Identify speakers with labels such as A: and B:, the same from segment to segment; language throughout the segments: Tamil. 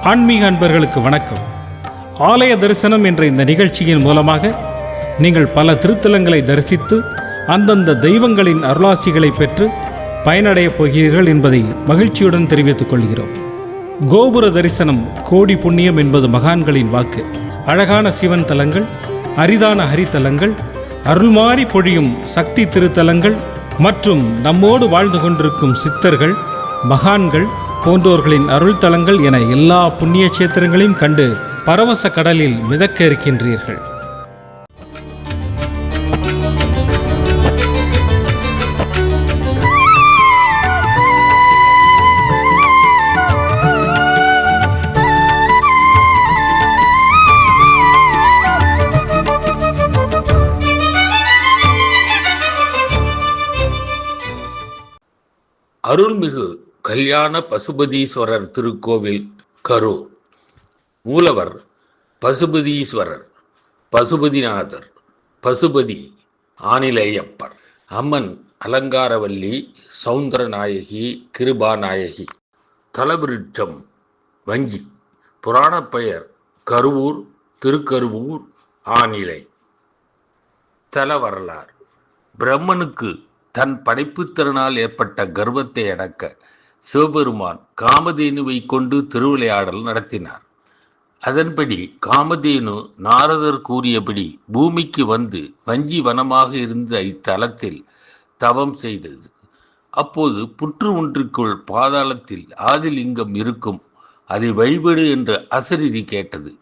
A: ஆன்மீக அன்பர்களுக்கு வணக்கம். ஆலய தரிசனம் என்ற இந்த நிகழ்ச்சியின் மூலமாக நீங்கள் பல திருத்தலங்களை தரிசித்து அந்தந்த தெய்வங்களின் அருளாசிகளை பெற்று பயனடையப் போகிறீர்கள் என்பதை மகிழ்ச்சியுடன் தெரிவித்துக் கொள்கிறோம். கோபுர தரிசனம் கோடி புண்ணியம் என்பது மகான்களின் வாக்கு. அழகான சிவன் தலங்கள், அரிதான ஹரித்தலங்கள், அருள்மாறி பொழியும் சக்தி திருத்தலங்கள் மற்றும் நம்மோடு வாழ்ந்து கொண்டிருக்கும் சித்தர்கள், மகான்கள் போன்றோர்களின் அருள் தலங்கள் என எல்லா புண்ணிய சேத்திரங்களையும் கண்டு பரவச கடலில் மிதக்க இருக்கின்றீர்கள்.
B: அருள்மிகு கல்யாண பசுபதீஸ்வரர் திருக்கோவில், கரூர். மூலவர் பசுபதீஸ்வரர், பசுபதிநாதர், பசுபதி ஆனிலேயப்பர். அம்மன் அலங்காரவல்லி, சௌந்தரநாயகி, கிருபாநாயகி. தலவிருட்சம் வஞ்சி. புராணப் பெயர் கருவூர், திருக்கருவூர், ஆனிலை. தல வரலாறு. பிரம்மனுக்கு தன் படைப்புத்திறனால் ஏற்பட்ட கர்வத்தை அடக்க சிவபெருமான் காமதேனுவை கொண்டு திருவிளையாடல் நடத்தினார். அதன்படி காமதேனு நாரதர் கூறியபடி பூமிக்கு வந்து வஞ்சி வனமாக இருந்த இத்தலத்தில் தவம் செய்தது. அப்போது புற்று ஒன்றுக்குள் பாதாளத்தில் ஆதிலிங்கம் இருக்கும், அதை வழிபடு என்று அசரீரி கேட்டது.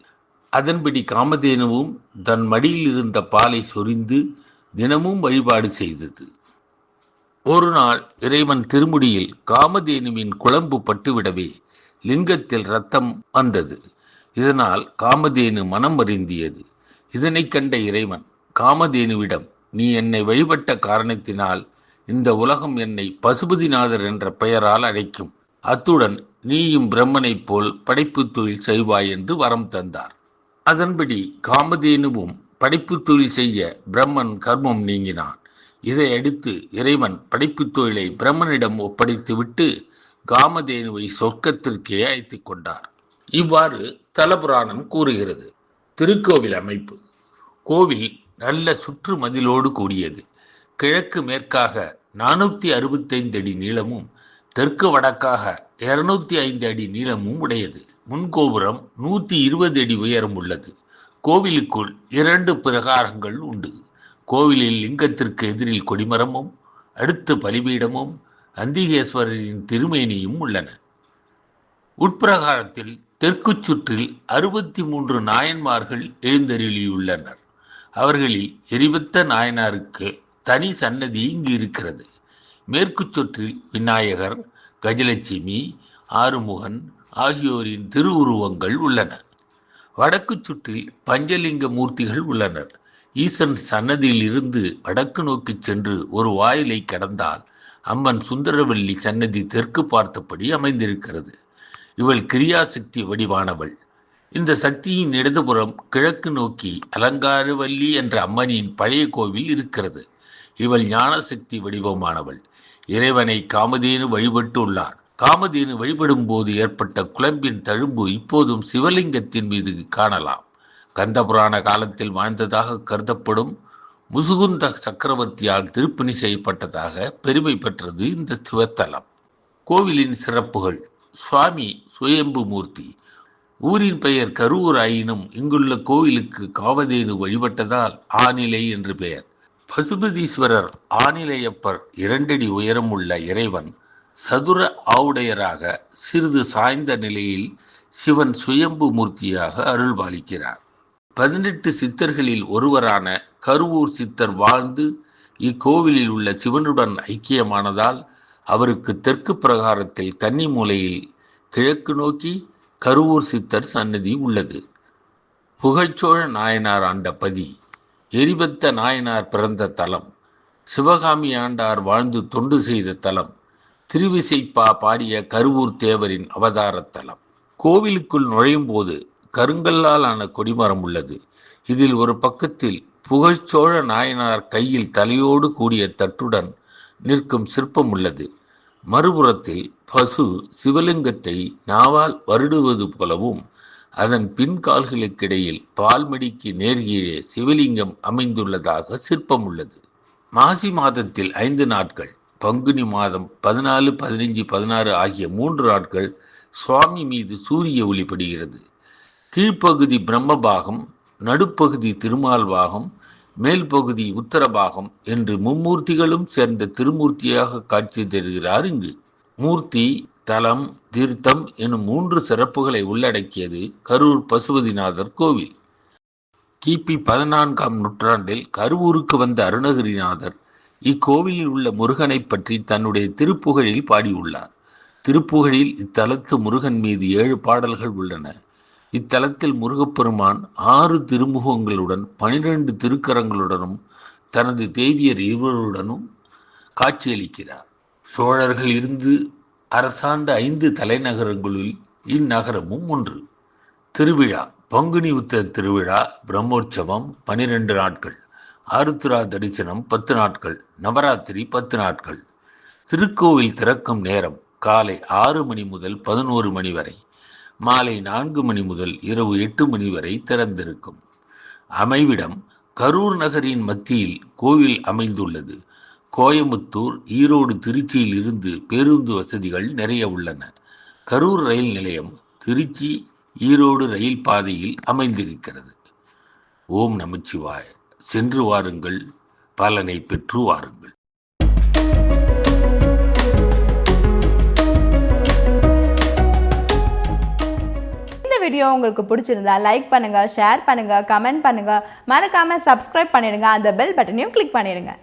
B: அதன்படி காமதேனுவும் தன் மடியில் இருந்த பாலை சொரிந்து தினமும் வழிபாடு செய்தது. ஒரு நாள் இறைவன் திருமுடியில் காமதேனுவின் குழம்பு பட்டுவிடவே லிங்கத்தில் இரத்தம் வந்தது. இதனால் காமதேனு மனம் வருந்தியது. இதனை கண்ட இறைவன் காமதேனுவிடம், நீ என்னை வழிபட்ட காரணத்தினால் இந்த உலகம் என்னை பசுபதிநாதர் என்ற பெயரால் அழைக்கும். அத்துடன் நீயும் பிரம்மனைப் போல் படைப்பு தொழில் செய்வாய் என்று வரம் தந்தார். அதன்படி காமதேனுவும் படைப்பு தொழில் செய்ய பிரம்மன் கர்மம் நீங்கினான். இதையடுத்து இறைவன் படைப்பு தொழிலை பிரம்மனிடம் ஒப்படைத்துவிட்டு காமதேனுவை சொர்க்கத்திற்கே அழைத்து கொண்டார். இவ்வாறு தலபுராணம் கூறுகிறது. திருக்கோவில் அமைப்பு. கோவில் நல்ல சுற்று மதிலோடு கூடியது. கிழக்கு மேற்காக 465 அடி நீளமும் தெற்கு வடக்காக 205 அடி நீளமும் உடையது. முன்கோபுரம் 120 அடி உயரம் உள்ளது. கோவிலுக்குள் 2 பிரகாரங்கள் உண்டு. கோவிலில் லிங்கத்திற்கு எதிரில் கொடிமரமும் அடுத்து பலிபீடமும் அந்திகேஸ்வரரின் திருமேனியும் உள்ளன. உட்பிரகாரத்தில் தெற்கு சுற்றில் 63 நாயன்மார்கள் எழுந்தருளியுள்ளனர். அவர்களில் எரிபத்த நாயனாருக்கு தனி சன்னதி இங்கு இருக்கிறது. மேற்கு சுற்றில் விநாயகர், கஜலட்சுமி, ஆறுமுகன் ஆகியோரின் திருவுருவங்கள் உள்ளன. வடக்கு சுற்றில் பஞ்சலிங்க மூர்த்திகள் உள்ளனர். ஈசன் சன்னதியில் இருந்து வடக்கு நோக்கி சென்று ஒரு வாயிலை கடந்தால் அம்மன் சுந்தரவல்லி சன்னதி தெற்கு பார்த்தபடி அமைந்திருக்கிறது. இவள் கிரியாசக்தி வடிவானவள். இந்த சக்தியின் இடதுபுறம் கிழக்கு நோக்கி அலங்காரவல்லி என்ற அம்மனின் பழைய கோவில் இருக்கிறது. இவள் ஞானசக்தி வடிவமானவள். இறைவனை காமதேனு வழிபட்டு உள்ளார். காமதேனு வழிபடும் போது ஏற்பட்ட குழம்பின் தழும்பு இப்போதும் சிவலிங்கத்தின் மீது காணலாம். கந்தபுராண காலத்தில் வாழ்ந்ததாக கருதப்படும் முசுகுந்த சக்கரவர்த்தியால் திருப்பணி செய்யப்பட்டதாக பெருமை பெற்றது இந்த சிவத்தலம். கோவிலின் சிறப்புகள். சுவாமி சுயம்பு மூர்த்தி. ஊரின் பெயர் கரூர் ஆயினும் இங்குள்ள கோவிலுக்கு காமதேனு வழிபட்டதால் ஆனிலை என்று பெயர். பசுபதீஸ்வரர் ஆனிலையப்பர் 2 அடி உயரம் உள்ள இறைவன் சதுர ஆவுடையராக சிறிது சாய்ந்த நிலையில் சிவன் சுயம்பு மூர்த்தியாக அருள்பாலிக்கிறார். 18 சித்தர்களில் ஒருவரான கருவூர் சித்தர் வாழ்ந்து இக்கோவிலில் உள்ள சிவனுடன் ஐக்கியமானதால் அவருக்கு தெற்கு பிரகாரத்தில் கன்னி மூலையில் கிழக்கு நோக்கி கருவூர் சித்தர் சன்னதி உள்ளது. புகழ்ச்சோழ நாயனார் ஆண்ட பதி. எரிபத்த நாயனார் பிறந்த தலம். சிவகாமி ஆண்டார் வாழ்ந்து தொண்டு செய்த தலம். திருவிசைப்பா பாடிய கருவூர் தேவரின் அவதார தலம். கோவிலுக்குள் நுழையும் போது கருங்கல்லால் ஆன கொடிமரம் உள்ளது. இதில் ஒரு பக்கத்தில் புகழ்ச்சோழ நாயனார் கையில் தலையோடு கூடிய தட்டுடன் நிற்கும் சிற்பம் உள்ளது. மறுபுறத்தில் பசு சிவலிங்கத்தை நாவால் வருடுவது போலவும் அதன் பின்கால்களுக்கிடையில் பால்மடிக்கு நேர்கீழே சிவலிங்கம் அமைந்துள்ளதாக சிற்பம் உள்ளது. மாசி மாதத்தில் 5 நாட்கள், பங்குனி மாதம் 14, 15, 16 ஆகிய 3 நாட்கள் சுவாமி மீது சூரிய ஒளிபடுகிறது. கீழ்ப்பகுதி பிரம்மபாகம், நடுப்பகுதி திருமால் பாகம், மேல் பகுதி உத்தரபாகம் என்று மும்மூர்த்திகளும் சேர்ந்த திருமூர்த்தியாக காட்சி தருகிறார். இங்கு மூர்த்தி, தலம், தீர்த்தம் எனும் 3 சிறப்புகளை உள்ளடக்கியது கரூர் பசுபதிநாதர் கோவில். கிபி 14ஆம் நூற்றாண்டில் கருவூருக்கு வந்த அருணகிரிநாதர் இக்கோவிலில் உள்ள முருகனை பற்றி தன்னுடைய திருப்புகழில் பாடியுள்ளார். திருப்புகழில் இத்தலத்து முருகன் மீது 7 பாடல்கள் உள்ளன. இத்தலத்தில் முருகப்பெருமான் 6 திருமுகங்களுடன் 12 திருக்கரங்களுடனும் தனது தேவியர் இருவருடனும் காட்சியளிக்கிறார். சோழர்கள் இருந்து அரசாண்ட 5 தலைநகரங்களுள் இந்நகரமும் ஒன்று. திருவிழா: பங்குனி உத்திர திருவிழா, பிரம்மோற்சவம் 12 நாட்கள், ஆருத்ரா தரிசனம் 10 நாட்கள், நவராத்திரி 10 நாட்கள். திருக்கோவில் திறக்கும் நேரம் காலை 6 மணி முதல் 11 மணி வரை, மாலை 4 மணி முதல் இரவு 8 மணி வரை திறந்திருக்கும். அமைவிடம்: கரூர் நகரின் மத்தியில் கோவில் அமைந்துள்ளது. கோயமுத்தூர், ஈரோடு, திருச்சியில் இருந்து பேருந்து வசதிகள் நிறைய உள்ளன. கரூர் ரயில் நிலையம் திருச்சி ஈரோடு ரயில் பாதையில் அமைந்திருக்கிறது. ஓம் நமச்சிவாய. சென்று வாருங்கள், பலனை பெற்று வாருங்கள்.
C: இந்த வீடியோ உங்களுக்கு பிடிச்சிருந்தா லைக் பண்ணுங்க, ஷேர் பண்ணுங்க, கமெண்ட் பண்ணுங்க, மறக்காம சப்ஸ்கிரைப் பண்ணிடுங்க, அந்த பெல் பட்டனையும் கிளிக் பண்ணிடுங்க.